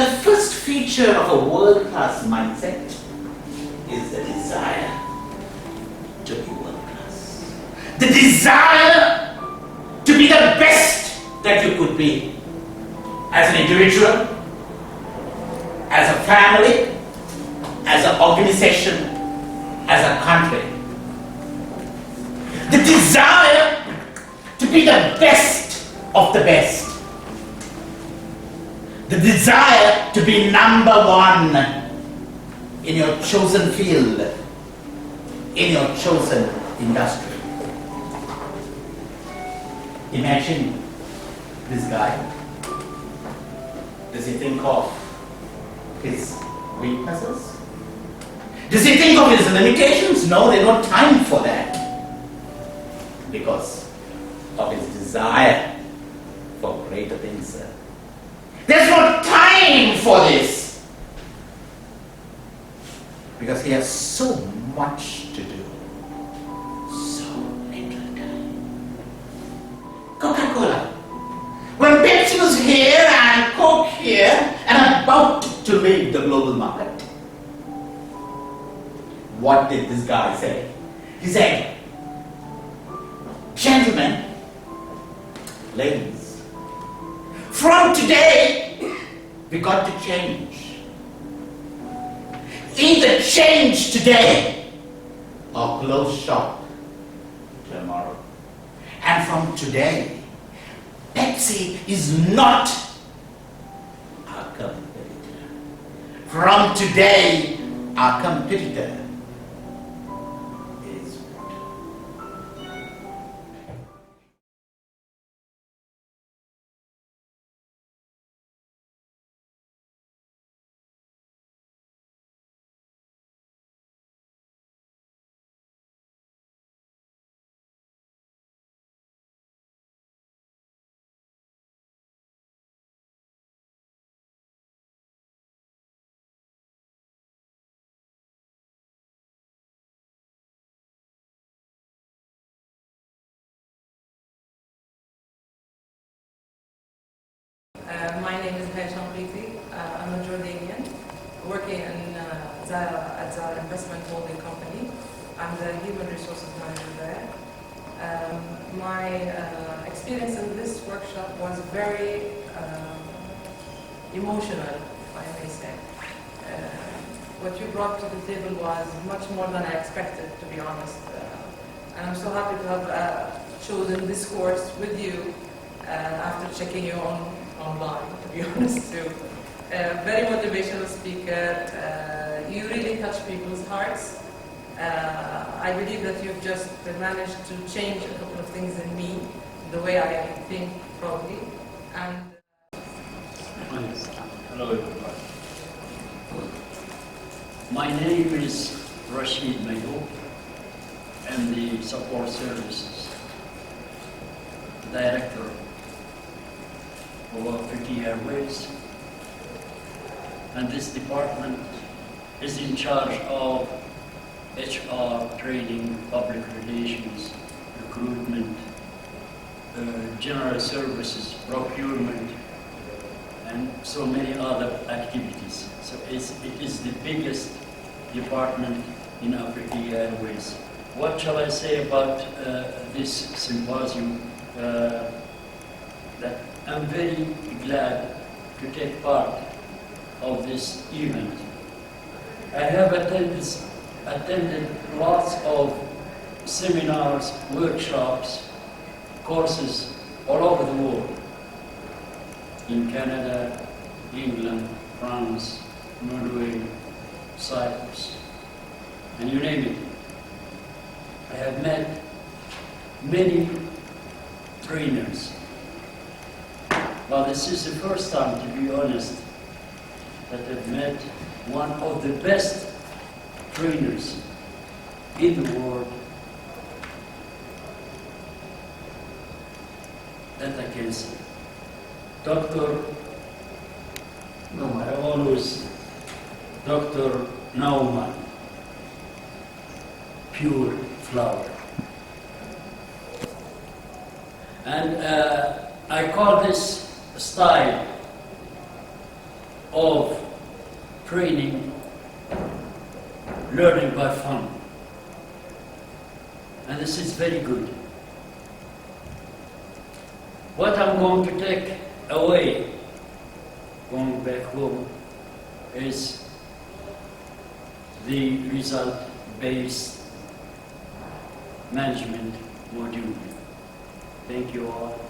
The first feature of a world-class mindset is the desire to be world-class. The desire to be the best that you could be as an individual, as a family, as an organization, as a country. The desire to be the best of the best. The desire to be number one in your chosen field, in your chosen industry. Imagine this guy. Does he think of his weaknesses? Does he think of his limitations? No, there's no time for that. Because of his desire for greater things. There's no time for this. Because he has so much to do. So little time. Coca-Cola. When Pepsi was here and Coke here and about to leave the global market, what did this guy say? He said, gentlemen, ladies, from today, we got to change. Either change today or close shop tomorrow. And from today, Pepsi is not our competitor. From today, our competitor is water. My name is I'm a Jordanian working at Zara Investment Holding Company. I'm the Human Resources Manager there. My experience in this workshop was very emotional, if I may say. What you brought to the table was much more than I expected, to be honest. And I'm so happy to have chosen this course with you after checking you online, to be honest too. Very motivational speaker. You really touch people's hearts. I believe that you've just managed to change a couple of things in me, the way I think probably. And hello everybody. My name is Rashid Mayo. I'm the Support Services Director for Turkey Airways, and this department is in charge of HR, training, public relations, recruitment, general services, procurement, and so many other activities. So it is the biggest department in Africa Airways. What shall I say about this symposium? That I'm very glad to take part of this event. I have attended lots of seminars, workshops, courses all over the world. In Canada, England, France, Norway, Cyprus, and you name it. I have met many trainers. Well, this is the first time, to be honest, that I've met one of the best trainers in the world that I can say. Dr. Nauman, pure flower. And I call this style of training, learning by fun. And this is very good. What I'm going to take away, going back home, is the result-based management module. Thank you all.